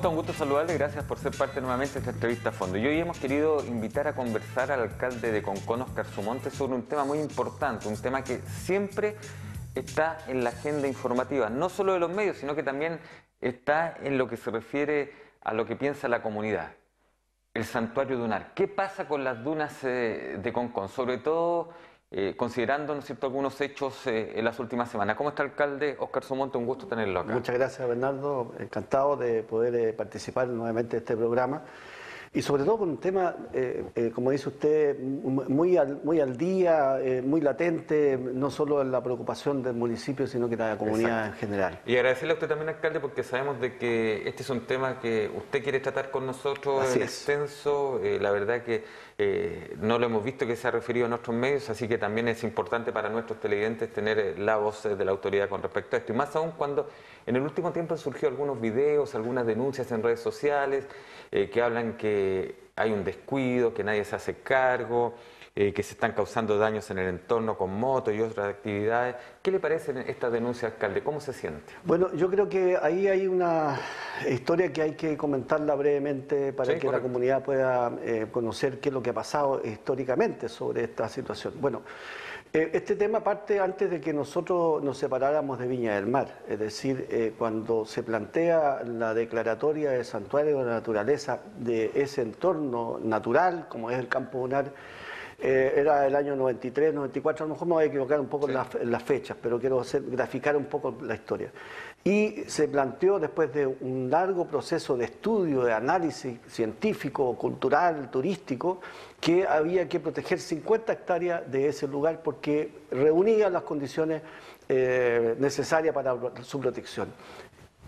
está? Un gusto saludarle, gracias por ser parte nuevamente de esta entrevista a fondo. Y hoy hemos querido invitar a conversar al alcalde de Concón, Óscar Sumonte, sobre un tema muy importante, un tema que siempre está en la agenda informativa, no solo de los medios, sino que también está en lo que se refiere a lo que piensa la comunidad. El santuario dunar. ¿Qué pasa con las dunas de Concón? Sobre todo considerando, ¿no es cierto?, algunos hechos en las últimas semanas. ¿Cómo está, alcalde? Óscar Sumonte, un gusto tenerlo acá. Muchas gracias, Bernardo. Encantado de poder participar nuevamente de este programa. Y sobre todo con un tema, como dice usted, muy al día, muy latente, no solo en la preocupación del municipio, sino que de la comunidad en general. Y agradecerle a usted también, alcalde, porque sabemos de que este es un tema que usted quiere tratar con nosotros en extenso. La verdad que no lo hemos visto que se ha referido a nuestros medios, así que también es importante para nuestros televidentes tener la voz de la autoridad con respecto a esto. Y más aún cuando en el último tiempo han surgido algunos videos, algunas denuncias en redes sociales que hablan que hay un descuido, que nadie se hace cargo, que se están causando daños en el entorno con motos y otras actividades. ¿Qué le parecen estas denuncias, alcalde? ¿Cómo se siente? Bueno, yo creo que ahí hay una historia que hay que comentarla brevemente para que la comunidad pueda conocer qué es lo que ha pasado históricamente sobre esta situación. Bueno, este tema parte antes de que nosotros nos separáramos de Viña del Mar, es decir, cuando se plantea la declaratoria de santuario de la naturaleza de ese entorno natural, como es el Campo Dunar, era el año 93, 94, a lo mejor me voy a equivocar un poco en las fechas, pero quiero graficar un poco la historia. Y se planteó después de un largo proceso de estudio, de análisis científico, cultural, turístico, que había que proteger 50 hectáreas de ese lugar porque reunía las condiciones necesarias para su protección.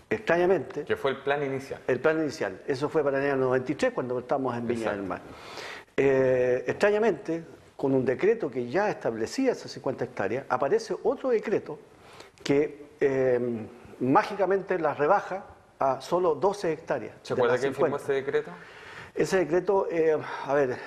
Extrañamente... ¿Qué fue el plan inicial? El plan inicial. Eso fue para el año 93, cuando estábamos en Viña del Mar. Extrañamente, con un decreto que ya establecía esas 50 hectáreas, aparece otro decreto que mágicamente las rebaja a solo 12 hectáreas. ¿Se acuerda quién firmó ese decreto? Ese decreto, a ver,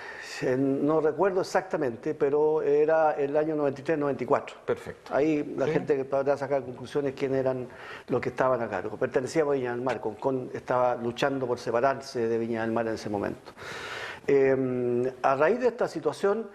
no recuerdo exactamente, pero era el año 93-94. Perfecto. Ahí la gente podrá sacar conclusiones quién eran los que estaban a cargo. Pertenecíamos a Viña del Mar, Concón estaba luchando por separarse de Viña del Mar en ese momento. A raíz de esta situación,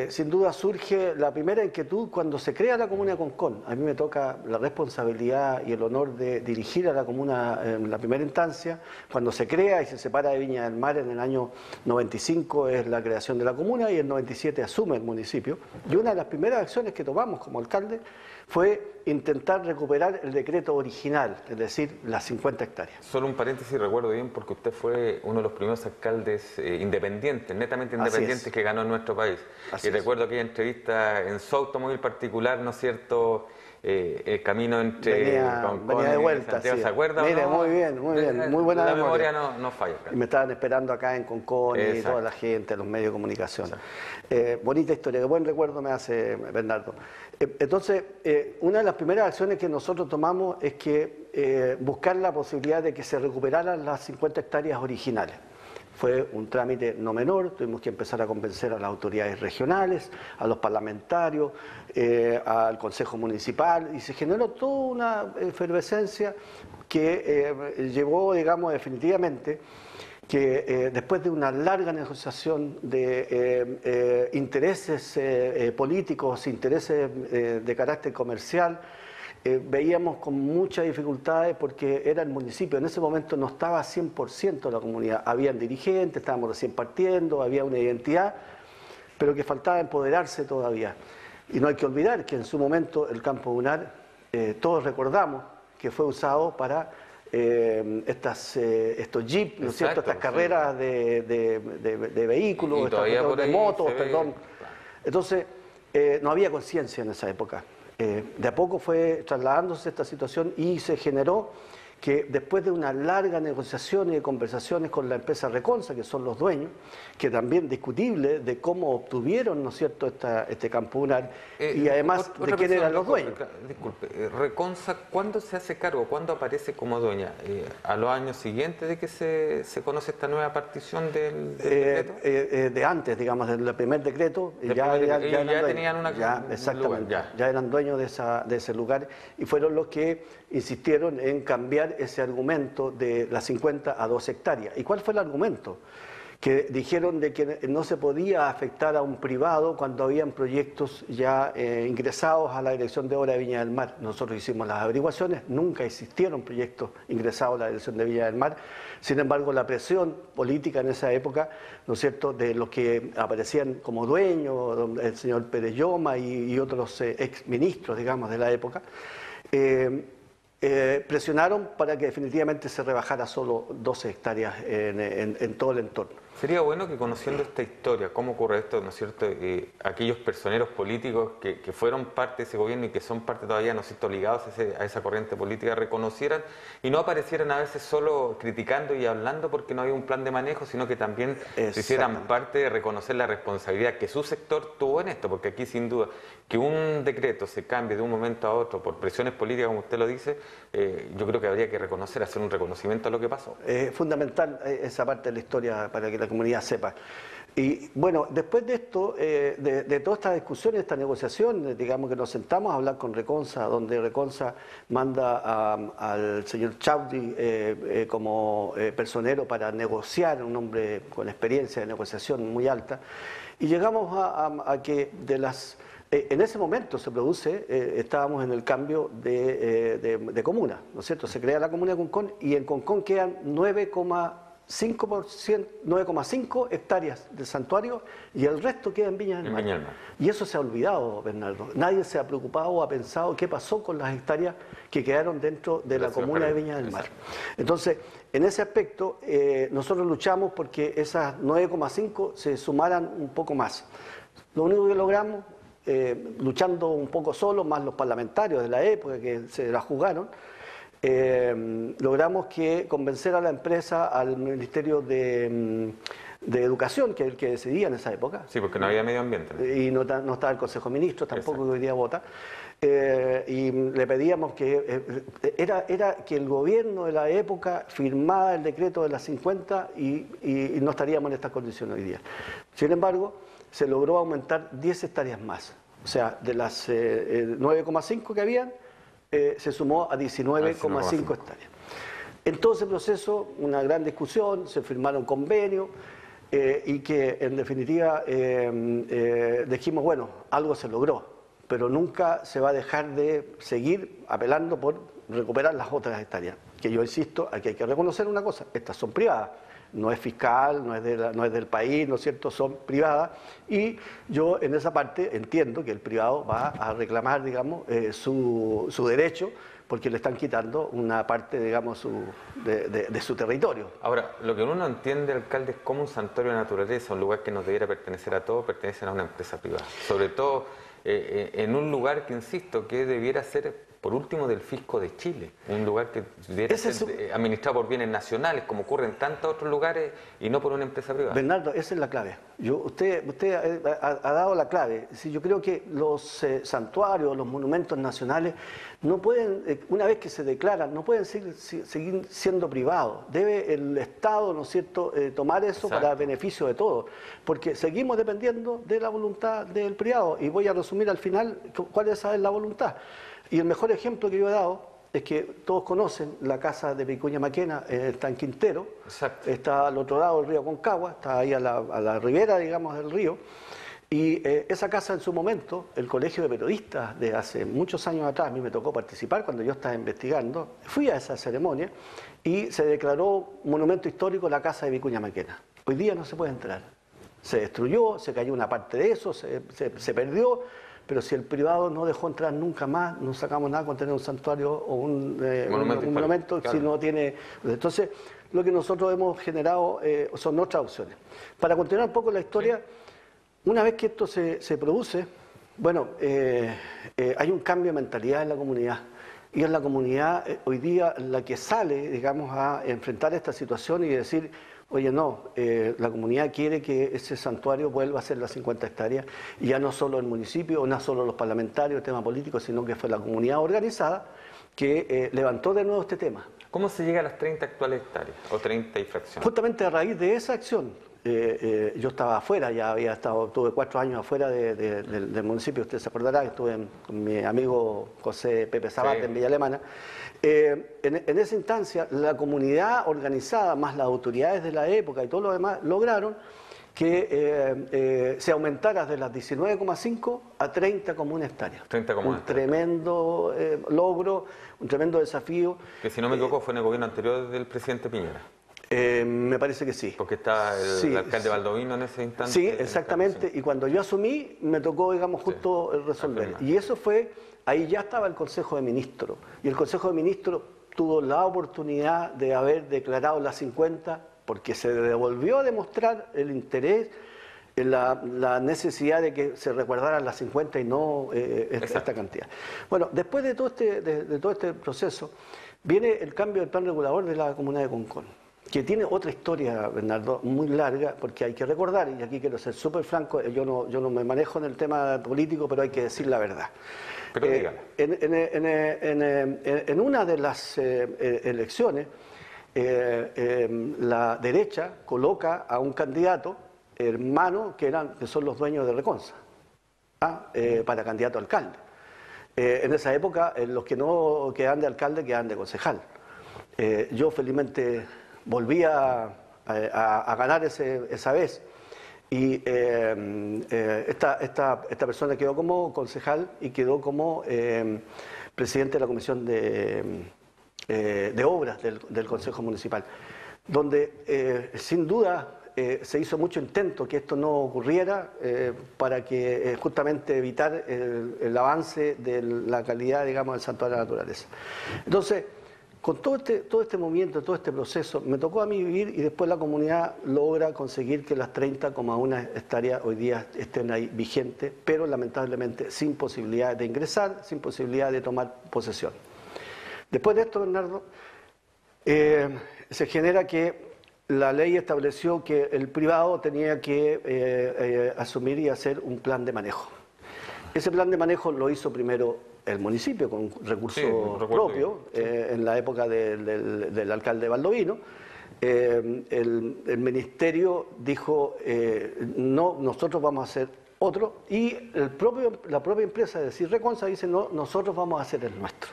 sin duda surge la primera inquietud cuando se crea la comuna de Concón. A mí me toca la responsabilidad y el honor de dirigir a la comuna en la primera instancia. Cuando se crea y se separa de Viña del Mar en el año 95 es la creación de la comuna y en el 97 asume el municipio. Y una de las primeras acciones que tomamos como alcalde fue intentar recuperar el decreto original, es decir, las 50 hectáreas. Solo un paréntesis, recuerdo bien, porque usted fue uno de los primeros alcaldes independientes, netamente independientes que ganó en nuestro país. Y recuerdo aquella entrevista en su automóvil particular, ¿no es cierto?, el camino entre venía de vuelta, Santiago, ¿se acuerda? Mira, muy bien, muy buena la memoria. no falla. Y me estaban esperando acá en Concón y toda la gente, los medios de comunicación. Bonita historia, qué buen recuerdo me hace Bernardo. Entonces, una de las primeras acciones que nosotros tomamos es que buscar la posibilidad de que se recuperaran las 50 hectáreas originales. Fue un trámite no menor, tuvimos que empezar a convencer a las autoridades regionales, a los parlamentarios, al Consejo Municipal, y se generó toda una efervescencia que llevó, digamos, definitivamente que después de una larga negociación de intereses políticos, intereses de carácter comercial, veíamos con muchas dificultades porque era el municipio, en ese momento no estaba 100% la comunidad, habían dirigentes, estábamos recién partiendo, había una identidad, pero que faltaba empoderarse todavía. Y no hay que olvidar que en su momento el Campo Dunar, todos recordamos que fue usado para estos jeeps, ¿no es cierto?, estas carreras de vehículos, de motos, perdón. Entonces, no había conciencia en esa época. De a poco fue trasladándose esta situación y se generó que después de una larga negociación y de conversaciones con la empresa Reconsa, que son los dueños, que también discutible de cómo obtuvieron, ¿no es cierto?, este Campo Dunar, y además de quién eran los dueños. Disculpe, Reconsa, ¿cuándo se hace cargo? ¿Cuándo aparece como dueña? ¿A los años siguientes de que se conoce esta nueva partición del decreto? De antes, digamos, del primer decreto, ya tenían una... exactamente, ya eran dueños de ese lugar y fueron los que insistieron en cambiar cambiar ese argumento de las 50 a 2 hectáreas. ¿Y cuál fue el argumento? Que dijeron de que no se podía afectar a un privado cuando habían proyectos ya ingresados a la Dirección de Obras de Viña del Mar. Nosotros hicimos las averiguaciones, nunca existieron proyectos ingresados a la Dirección de Viña del Mar. Sin embargo, la presión política en esa época, ¿no es cierto?, de los que aparecían como dueños, el señor Pérez Lloma y otros exministros, digamos, de la época, presionaron para que definitivamente se rebajara solo 12 hectáreas en todo el entorno. Sería bueno que, conociendo esta historia, cómo ocurre esto, ¿no es cierto?, aquellos personeros políticos que fueron parte de ese gobierno y que son parte todavía, ¿no es cierto?, ligados a esa corriente política, reconocieran y no aparecieran a veces solo criticando y hablando porque no había un plan de manejo, sino que también se hicieran parte de reconocer la responsabilidad que su sector tuvo en esto, porque aquí sin duda que un decreto se cambie de un momento a otro por presiones políticas, como usted lo dice, yo creo que habría que reconocer, hacer un reconocimiento a lo que pasó. Es fundamental esa parte de la historia para que la comunidad sepa. Y bueno, después de esto, de toda esta discusión, esta negociación, digamos que nos sentamos a hablar con Reconsa, donde Reconsa manda al señor Chaudhry como personero para negociar, un hombre con experiencia de negociación muy alta, y llegamos a que de las... En ese momento se produce, estábamos en el cambio de comuna, ¿no es cierto? Se crea la comuna de Concón y en Concón quedan 9,5 hectáreas de santuario y el resto queda en Viña del Mar. Y eso se ha olvidado, Bernardo. Nadie se ha preocupado o ha pensado qué pasó con las hectáreas que quedaron dentro de la comuna de Viña del Mar. Entonces, en ese aspecto, nosotros luchamos porque esas 9,5 se sumaran un poco más. Lo único que logramos, luchando un poco solo, más los parlamentarios de la época que se la jugaron, logramos que convencer a la empresa, al Ministerio de Educación, que es el que decidía en esa época. Sí, porque no había medio ambiente. Y no estaba el Consejo de Ministros, tampoco, que hoy día vota. Y le pedíamos que era que el gobierno de la época firmara el decreto de las 50 y no estaríamos en estas condiciones hoy día. Sin embargo, se logró aumentar 10 hectáreas más. O sea, de las 9,5 que habían, se sumó a 19,5 hectáreas. En todo ese proceso, una gran discusión, se firmaron convenios y que en definitiva dijimos, bueno, algo se logró, pero nunca se va a dejar de seguir apelando por recuperar las otras hectáreas. Que yo insisto, aquí hay que reconocer una cosa, estas son privadas. No es fiscal, no es del país, ¿no es cierto?, son privadas, y yo en esa parte entiendo que el privado va a reclamar, digamos, su derecho, porque le están quitando una parte, digamos, de su territorio. Ahora, lo que uno no entiende, alcalde, es cómo un santuario de naturaleza, un lugar que nos debiera pertenecer a todos, pertenece a una empresa privada. Sobre todo en un lugar que, insisto, que debiera ser, por último, del Fisco de Chile, un lugar que debiera ser administrado por bienes nacionales, como ocurre en tantos otros lugares, y no por una empresa privada. Bernardo, esa es la clave. Usted ha dado la clave. Yo creo que los santuarios, los monumentos nacionales, no pueden, una vez que se declaran, no pueden seguir siendo privados. Debe el Estado, ¿no es cierto?, tomar eso para beneficio de todos, porque seguimos dependiendo de la voluntad del privado. Y voy a resumir al final cuál es la voluntad. Y el mejor ejemplo que yo he dado es que todos conocen la casa de Vicuña Maquena, está en Quintero, está al otro lado del río Concagua, está ahí a la ribera, digamos, del río. Y esa casa en su momento, el Colegio de Periodistas de hace muchos años atrás, a mí me tocó participar cuando yo estaba investigando, fui a esa ceremonia y se declaró monumento histórico la casa de Vicuña Maquena. Hoy día no se puede entrar. Se destruyó, se cayó una parte de eso, se perdió. Pero si el privado no dejó entrar nunca más, no sacamos nada con tener un santuario o un monumento claro. Si no tiene... Entonces, lo que nosotros hemos generado son otras opciones. Para continuar un poco la historia, una vez que esto se produce, bueno, hay un cambio de mentalidad en la comunidad. Y es la comunidad hoy día la que sale, digamos, a enfrentar esta situación y decir... Oye, no, la comunidad quiere que ese santuario vuelva a ser las 50 hectáreas, y ya no solo el municipio, no solo los parlamentarios, el tema político, sino que fue la comunidad organizada que levantó de nuevo este tema. ¿Cómo se llega a las 30 actuales hectáreas o 30 y fracciones? Justamente a raíz de esa acción, yo estaba afuera, tuve 4 años afuera del municipio, usted se acordará que estuve con mi amigo José Pepe Sabat en Villa Alemana. En esa instancia, la comunidad organizada, más las autoridades de la época y todo lo demás, lograron que se aumentara de las 19,5 a 30 comunas hectáreas. 30 comunas. Un tremendo logro, un tremendo desafío. Que si no me equivoco fue en el gobierno anterior del presidente Piñera. Me parece que sí. Porque está el alcalde Baldovino en ese instante. Sí, exactamente. Y cuando yo asumí, me tocó, digamos, justo resolver. Y eso fue, ahí ya estaba el Consejo de Ministros. Y el Consejo de Ministros tuvo la oportunidad de haber declarado las 50, porque se devolvió a demostrar el interés, la necesidad de que se recordaran las 50 y no esta cantidad. Bueno, después de todo este proceso, viene el cambio del plan regulador de la comuna de Concón, que tiene otra historia, Bernardo, muy larga, porque hay que recordar, y aquí quiero ser súper franco, yo no me manejo en el tema político, pero hay que decir la verdad. Pero en una de las elecciones, la derecha coloca a un candidato hermano que son los dueños de Reconsa, para candidato a alcalde. En esa época, los que no quedan de alcalde quedan de concejal. Yo felizmente volví a ganar esa vez, y esta persona quedó como concejal y quedó como presidente de la comisión de obras del Consejo Municipal, donde sin duda se hizo mucho intento que esto no ocurriera, para que justamente evitar el avance de la calidad, digamos, del santuario de la naturaleza. Entonces, con todo este movimiento, todo este proceso, me tocó a mí vivir, y después la comunidad logra conseguir que las 30,1 hectáreas hoy día estén ahí vigentes, pero lamentablemente sin posibilidad de ingresar, sin posibilidad de tomar posesión. Después de esto, Bernardo, se genera que la ley estableció que el privado tenía que asumir y hacer un plan de manejo. Ese plan de manejo lo hizo primero el municipio con recursos propios, en la época del alcalde Baldovino. El ministerio dijo, no, nosotros vamos a hacer otro, y la propia empresa de Reconsa dice, no, nosotros vamos a hacer el nuestro.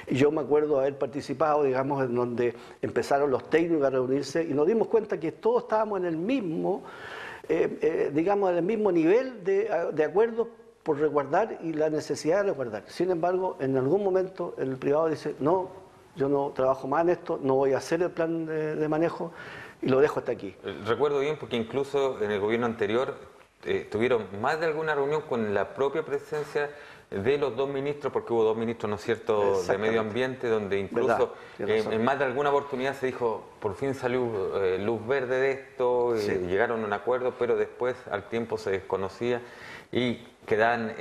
Y yo me acuerdo haber participado, digamos, en donde empezaron los técnicos a reunirse, y nos dimos cuenta que todos estábamos en el mismo, digamos, en el mismo nivel de acuerdo por resguardar y la necesidad de resguardar. Sin embargo, en algún momento el privado dice, no, yo no trabajo más en esto, no voy a hacer el plan de manejo, y lo dejo hasta aquí. Recuerdo bien porque incluso en el gobierno anterior tuvieron más de alguna reunión con la propia presencia de los dos ministros, porque hubo dos ministros, ¿no es cierto?, de medio ambiente, donde incluso en más de alguna oportunidad se dijo, por fin salió luz verde de esto, llegaron a un acuerdo, pero después al tiempo se desconocía y quedaban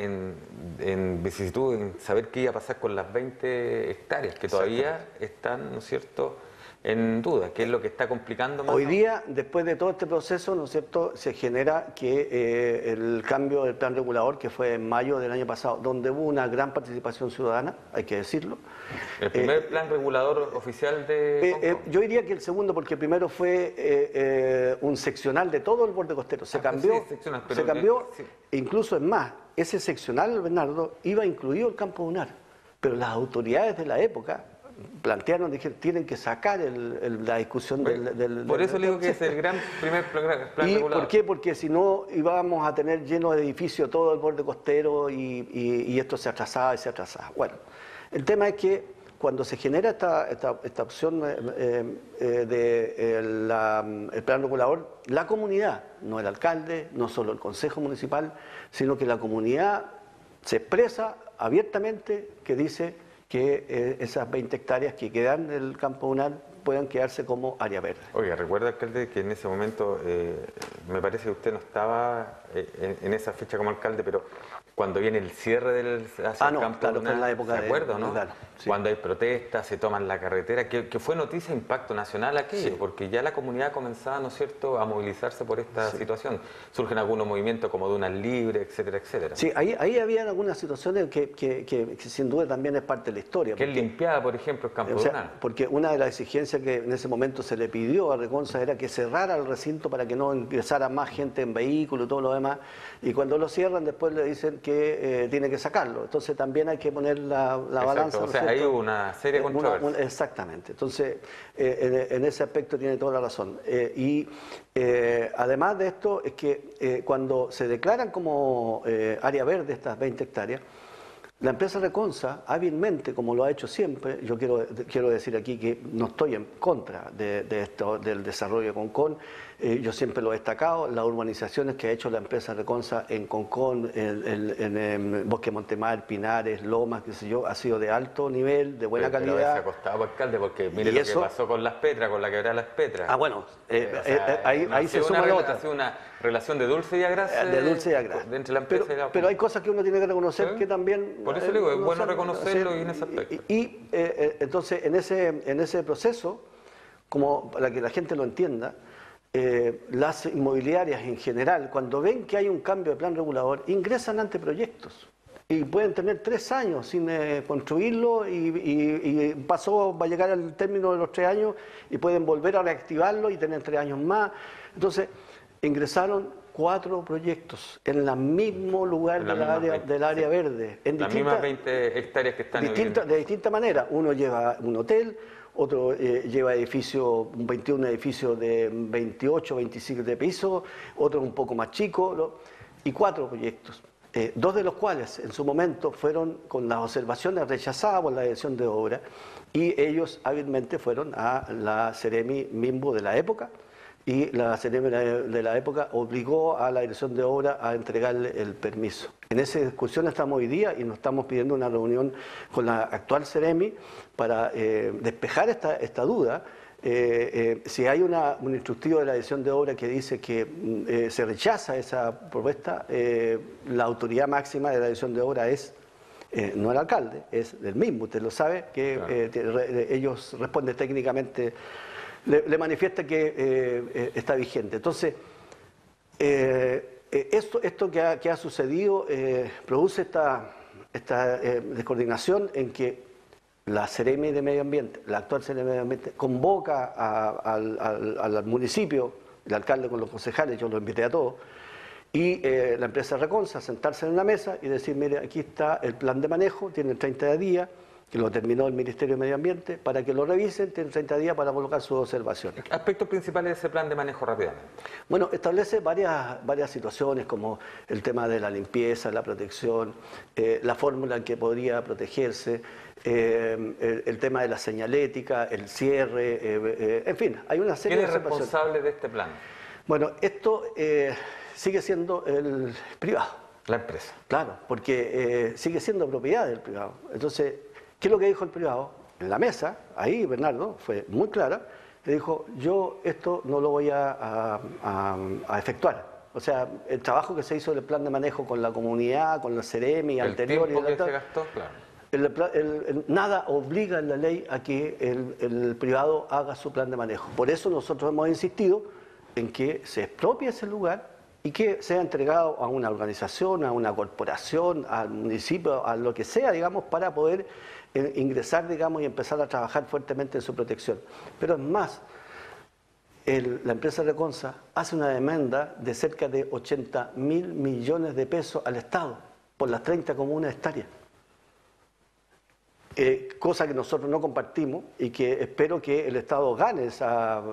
en vicisitud en saber qué iba a pasar con las 20 hectáreas, que todavía están, ¿no es cierto?, en duda, que es lo que está complicando más. Hoy día, después de todo este proceso, ¿no es cierto?, se genera que el cambio del plan regulador, que fue en mayo del año pasado, donde hubo una gran participación ciudadana, hay que decirlo. ¿El primer plan regulador oficial de yo diría que el segundo, porque el primero fue un seccional de todo el borde costero. Se cambió, incluso es más, ese seccional, Bernardo, iba incluido el campo dunar, pero las autoridades de la época plantearon, dijeron, tienen que sacar la discusión del... Por eso le digo que es el primer plan regulador. ¿Por qué? Porque si no íbamos a tener lleno de edificios todo el borde costero, y esto se atrasaba y se atrasaba. Bueno, el tema es que cuando se genera esta opción del plan regulador, la comunidad, no el alcalde, no solo el consejo municipal, sino que la comunidad se expresa abiertamente, que dice que esas 20 hectáreas que quedan del campo dunar puedan quedarse como área verde. Oiga, recuerda, alcalde, que en ese momento, me parece que usted no estaba en esa fecha como alcalde, pero cuando viene el cierre del campo dunar, en la época ¿se acuerda, no? Claro, sí. Cuando hay protestas, se toman la carretera, que fue noticia de impacto nacional aquello, porque ya la comunidad comenzaba, ¿no es cierto?, a movilizarse por esta situación. Surgen algunos movimientos como Dunas Libres, etcétera, etcétera. Sí, ahí había algunas situaciones que sin duda también es parte de la historia. Que es limpiada, por ejemplo, el campo dunar. Porque una de las exigencias noticia que en ese momento se le pidió a Reconsa era que cerrara el recinto para que no ingresara más gente en vehículo y todo lo demás. Y cuando lo cierran, después le dicen que tiene que sacarlo. Entonces también hay que poner la balanza. O sea, hay una serie de controversias. Exactamente. Entonces, en ese aspecto tiene toda la razón. Además de esto, es que cuando se declaran como área verde estas 20 hectáreas, la empresa Reconsa, hábilmente, como lo ha hecho siempre, yo quiero decir aquí que no estoy en contra de esto, del desarrollo de Concón, yo siempre lo he destacado, las urbanizaciones que ha hecho la empresa Reconsa en Concón, en Bosque Montemar, Pinares, Lomas, qué sé yo, ha sido de alto nivel, de buena calidad. Pero se ha costado, alcalde, porque mire lo que pasó con Las Petras, con la quebrada Las Petras. Ah, bueno, ahí se suma la otra. Ha sido una relación de dulce y agraz. De dulce y agraz. Entre la empresa y la... Pero hay cosas que uno tiene que reconocer que también... Por eso digo, es bueno reconocerlo y en ese aspecto. Entonces, en ese proceso, como para que la gente lo entienda, las inmobiliarias en general, cuando ven que hay un cambio de plan regulador, ingresan ante proyectos y pueden tener 3 años sin construirlo y va a llegar al término de los 3 años y pueden volver a reactivarlo y tener 3 años más. Entonces, ingresaron 4 proyectos en el mismo lugar del área verde. En las mismas 20 hectáreas que están de distinta manera. Uno lleva un hotel, otro lleva 21 edificios de 28, 25 de piso, otro un poco más chico, y 4 proyectos. 2 de los cuales en su momento fueron con las observaciones rechazadas por la dirección de obra y ellos hábilmente fueron a la Seremi Mimbu de la época y la Seremi de la época obligó a la dirección de obra a entregarle el permiso. En esa discusión estamos hoy día y nos estamos pidiendo una reunión con la actual Seremi para despejar esta duda. Si hay un instructivo de la dirección de obra que dice que se rechaza esa propuesta, la autoridad máxima de la dirección de obra es no el alcalde, es del mismo, usted lo sabe, que claro. Ellos responden técnicamente, le manifiesta que está vigente. Entonces, esto que ha sucedido produce esta descoordinación en que la Seremi de Medio Ambiente, la actual Seremi de Medio Ambiente, convoca al municipio, el alcalde con los concejales, yo los invité a todos, y la empresa Reconsa a sentarse en una mesa y decir, mire, aquí está el plan de manejo, tienen 30 días, que lo terminó el Ministerio de Medio Ambiente, para que lo revisen, tienen 30 días para colocar sus observaciones. ¿Aspectos principales de ese plan de manejo rápidamente? Bueno, establece varias situaciones como el tema de la limpieza, la protección, la fórmula en que podría protegerse, el tema de la señalética, el cierre, en fin, hay una serie de observaciones. ¿Quién es responsable de este plan? Bueno, esto sigue siendo el privado. La empresa. Claro, porque sigue siendo propiedad del privado. Entonces, ¿qué es lo que dijo el privado? En la mesa, ahí Bernardo fue muy clara, le dijo, yo esto no lo voy a efectuar. O sea, el trabajo que se hizo del plan de manejo con la comunidad, con la Seremi anterior... El tiempo que se gastó, claro. Nada obliga en la ley a que el privado haga su plan de manejo. Por eso nosotros hemos insistido en que se expropie ese lugar y que sea entregado a una organización, a una corporación, al municipio, a lo que sea, digamos, para poder ingresar, digamos, y empezar a trabajar fuertemente en su protección. Pero es más, la empresa Reconsa hace una demanda de cerca de 80.000 millones de pesos al Estado por las 30 comunas hectáreas. Cosa que nosotros no compartimos y que espero que el Estado gane esa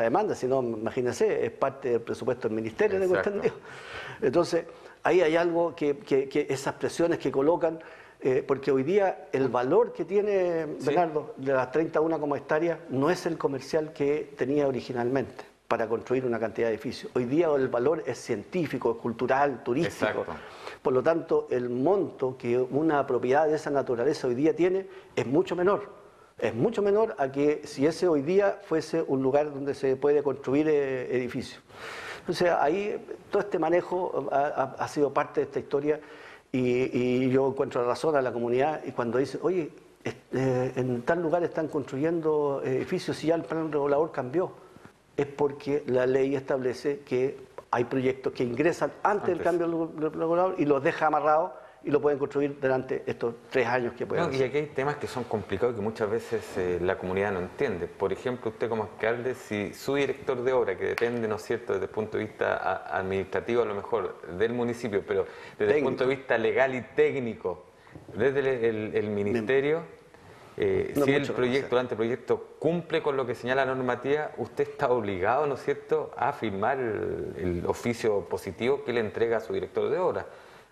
demanda, si no, imagínense, es parte del presupuesto del Ministerio, tengo entendido. Entonces, ahí hay algo que esas presiones que colocan, porque hoy día el valor que tiene, Bernardo, de las 31 como hectáreas, no es el comercial que tenía originalmente para construir una cantidad de edificios. Hoy día el valor es científico, es cultural, turístico. Exacto. Por lo tanto, el monto que una propiedad de esa naturaleza hoy día tiene es mucho menor. Es mucho menor a que si ese hoy día fuese un lugar donde se puede construir edificios. Entonces, ahí todo este manejo ha sido parte de esta historia y yo encuentro razón a la comunidad y cuando dicen, oye, en tal lugar están construyendo edificios y ya el plan regulador cambió. Es porque la ley establece que hay proyectos que ingresan antes del cambio regulador y los deja amarrados y lo pueden construir durante estos 3 años que pueden hacer. Y aquí hay temas que son complicados y que muchas veces la comunidad no entiende. Por ejemplo, usted como alcalde, si su director de obra, que depende, ¿no es cierto?, desde el punto de vista administrativo a lo mejor del municipio, pero desde el punto de vista legal y técnico, desde el ministerio, si el proyecto, el anteproyecto cumple con lo que señala la normativa, usted está obligado, ¿no es cierto?, a firmar el oficio positivo que le entrega a su director de obra,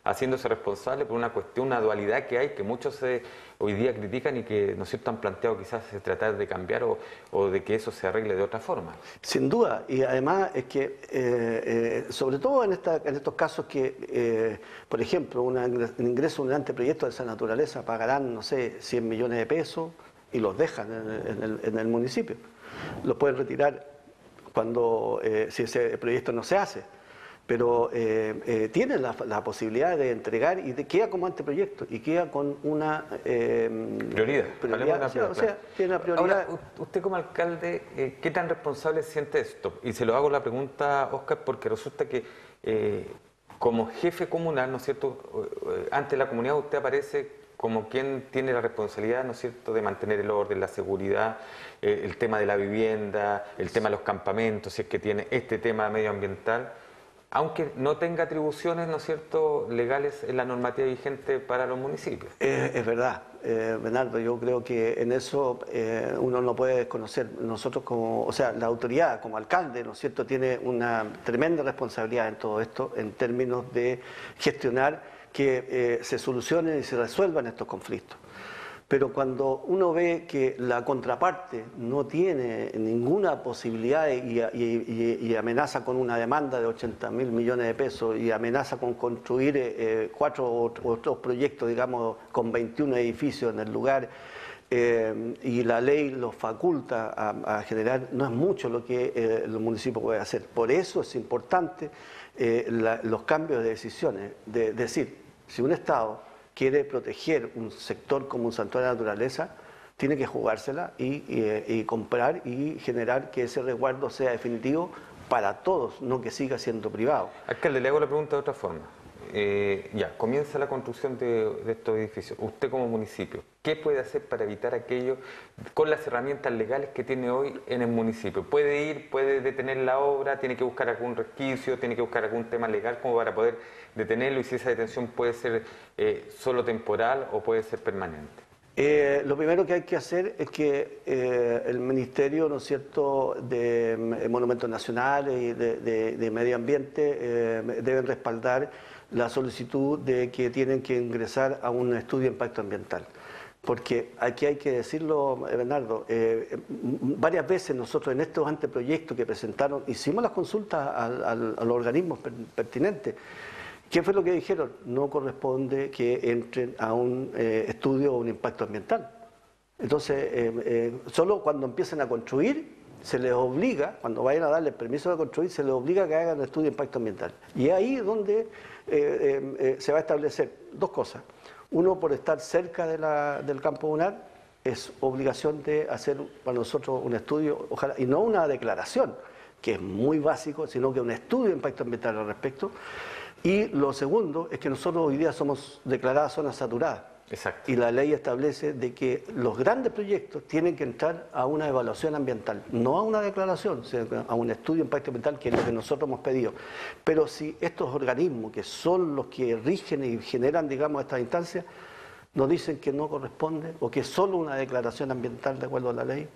haciéndose responsable por una cuestión, una dualidad que hay, que muchos hoy día critican y que, ¿no es cierto?, han planteado quizás tratar de cambiar o de que eso se arregle de otra forma. Sin duda, y además es que, sobre todo en estos casos que, por ejemplo, un ingreso a un anteproyecto de esa naturaleza pagarán, no sé, 100 millones de pesos y los dejan en el municipio. Los pueden retirar cuando, si ese proyecto no se hace. Pero tienen la posibilidad de entregar y queda como anteproyecto y queda con una prioridad. O sea, tiene una prioridad. Ahora, usted como alcalde, ¿qué tan responsable siente esto? Y se lo hago la pregunta, Óscar, porque resulta que como jefe comunal, ¿no es cierto?, ante la comunidad usted aparece como quien tiene la responsabilidad, ¿no es cierto?, de mantener el orden, la seguridad, el tema de la vivienda, el tema de los campamentos, si es que tiene este tema medioambiental, aunque no tenga atribuciones, ¿no es cierto?, legales en la normativa vigente para los municipios. Es verdad, Bernardo, yo creo que en eso uno no puede desconocer. Nosotros como, o sea, la autoridad como alcalde, ¿no es cierto?, tiene una tremenda responsabilidad en todo esto, en términos de gestionar que se solucionen y se resuelvan estos conflictos. Pero cuando uno ve que la contraparte no tiene ninguna posibilidad y amenaza con una demanda de 80.000 millones de pesos y amenaza con construir 4 otros proyectos, digamos, con 21 edificios en el lugar, y la ley los faculta a generar, no es mucho lo que el municipio puede hacer. Por eso es importante los cambios de decisiones, de decir, si un Estado quiere proteger un sector como un santuario de la naturaleza, tiene que jugársela y comprar y generar que ese resguardo sea definitivo para todos, no que siga siendo privado. Alcalde, le hago la pregunta de otra forma. Ya, comienza la construcción de estos edificios. Usted como municipio, ¿qué puede hacer para evitar aquello con las herramientas legales que tiene hoy en el municipio? ¿Puede ir, puede detener la obra, tiene que buscar algún resquicio, tiene que buscar algún tema legal como para poder detenerlo y si esa detención puede ser solo temporal o puede ser permanente? Lo primero que hay que hacer es que el Ministerio, ¿no es cierto?, de Monumentos Nacionales y de Medio Ambiente deben respaldar la solicitud de que tienen que ingresar a un estudio de impacto ambiental. Porque aquí hay que decirlo, Bernardo, varias veces nosotros en estos anteproyectos que presentaron, hicimos las consultas a los organismos pertinentes. ¿Qué fue lo que dijeron? No corresponde que entren a un estudio o un impacto ambiental. Entonces, solo cuando empiecen a construir, se les obliga, cuando vayan a darle el permiso de construir, se les obliga a que hagan un estudio de impacto ambiental. Y es ahí donde se va a establecer 2 cosas. Uno, por estar cerca del campo dunar, es obligación de hacer para nosotros un estudio, ojalá, y no una declaración, que es muy básico, sino que un estudio de impacto ambiental al respecto. Y lo segundo es que nosotros hoy día somos declaradas zonas saturadas. Exacto. Y la ley establece de que los grandes proyectos tienen que entrar a una evaluación ambiental, no a una declaración, sino a un estudio de impacto ambiental, que es lo que nosotros hemos pedido. Pero si estos organismos, que son los que rigen y generan, digamos, estas instancias, nos dicen que no corresponde o que es solo una declaración ambiental de acuerdo a la ley,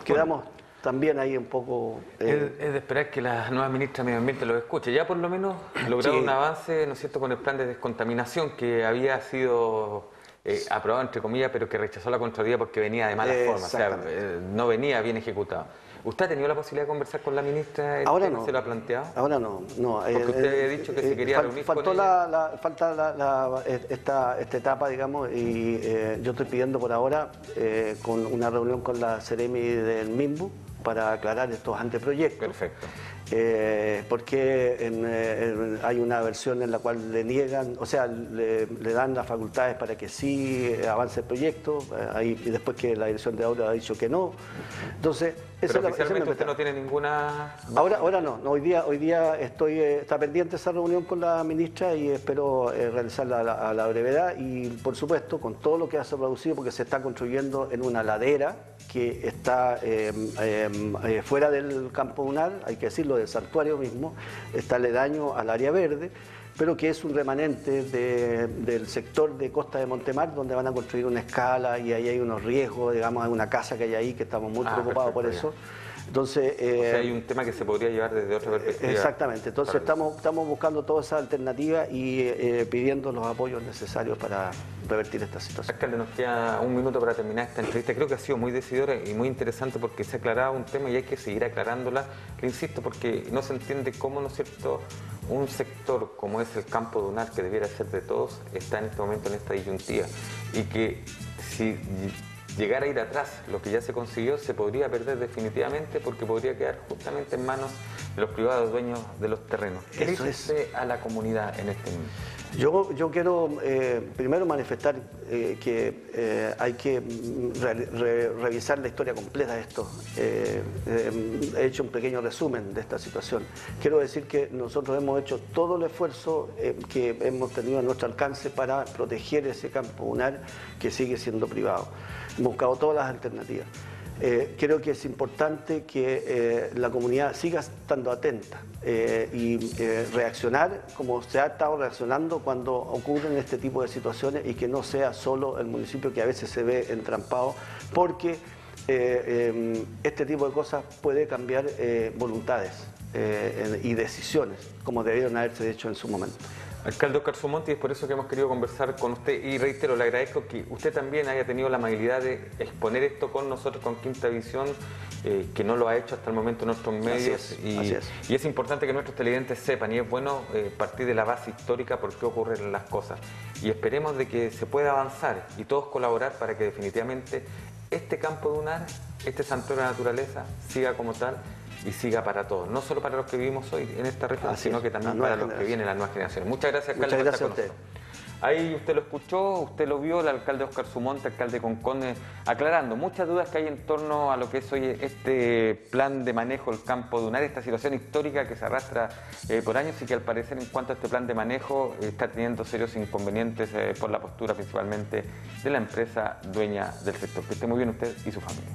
quedamos también ahí un poco... Es de esperar que la nueva ministra de Medio Ambiente lo escuche. Ya por lo menos lograron un avance, ¿no es cierto?, con el plan de descontaminación que había sido aprobado, entre comillas, pero que rechazó la Contraloría porque venía de mala forma, o sea, no venía bien ejecutado. ¿Usted ha tenido la posibilidad de conversar con la ministra? Ahora no. ¿Se lo ha planteado? Ahora no. Porque usted había dicho que se quería reunir con ella. Falta esta etapa, digamos, y yo estoy pidiendo por ahora con una reunión con la Seremi del MIMBU para aclarar estos anteproyectos. Perfecto. porque hay una versión en la cual le niegan, o sea, le dan las facultades para que sí avance el proyecto, y después que la dirección de obra ha dicho que no. Entonces, pero oficialmente usted no tiene ninguna... Ahora no, hoy día está pendiente esa reunión con la ministra y espero realizarla a la brevedad y, por supuesto, con todo lo que se ha producido, porque se está construyendo en una ladera que está fuera del campo dunar, hay que decirlo, del santuario mismo, está aledaño al área verde, pero que es un remanente del sector de Costa de Montemar, donde van a construir una escala y ahí hay unos riesgos, digamos, hay una casa que hay ahí que estamos muy preocupados por eso. Entonces, o sea, hay un tema que se podría llevar desde otra perspectiva. Exactamente, entonces estamos buscando todas esas alternativas y pidiendo los apoyos necesarios para revertir esta situación. Alcalde, nos queda un minuto para terminar esta entrevista. Creo que ha sido muy decidora y muy interesante porque se ha aclarado un tema y hay que seguir aclarándola. Le insisto, porque no se entiende cómo, ¿no es cierto?, un sector como es el campo dunar, que debiera ser de todos, está en este momento en esta disyuntiva y que si llegara a ir atrás lo que ya se consiguió, se podría perder definitivamente porque podría quedar justamente en manos de los privados dueños de los terrenos. ¿Qué le dice a la comunidad en este momento? Yo quiero primero manifestar que hay que revisar la historia completa de esto. He hecho un pequeño resumen de esta situación. Quiero decir que nosotros hemos hecho todo el esfuerzo que hemos tenido a nuestro alcance para proteger ese campo dunar que sigue siendo privado. Hemos buscado todas las alternativas. Creo que es importante que la comunidad siga estando atenta y reaccionar como se ha estado reaccionando cuando ocurren este tipo de situaciones y que no sea solo el municipio que a veces se ve entrampado, porque este tipo de cosas puede cambiar voluntades y decisiones como debieron haberse hecho en su momento. Alcalde Óscar Sumonte, y es por eso que hemos querido conversar con usted y reitero, le agradezco que usted también haya tenido la amabilidad de exponer esto con nosotros, con Quinta Visión, que no lo ha hecho hasta el momento en nuestros medios. Así es. Y es importante que nuestros televidentes sepan, y es bueno partir de la base histórica por qué ocurren las cosas. Y esperemos de que se pueda avanzar y todos colaborar para que definitivamente este campo dunar, este santuario de la naturaleza, siga como tal y siga para todos, no solo para los que vivimos hoy en esta región, sino que también para los que vienen, las nuevas generaciones. Muchas gracias, alcalde. Muchas gracias a usted. Ahí usted lo escuchó, usted lo vio, el alcalde Óscar Sumonte, alcalde Concón, aclarando muchas dudas que hay en torno a lo que es hoy este plan de manejo del campo dunar, esta situación histórica que se arrastra por años y que al parecer en cuanto a este plan de manejo está teniendo serios inconvenientes por la postura principalmente de la empresa dueña del sector. Que esté muy bien usted y su familia.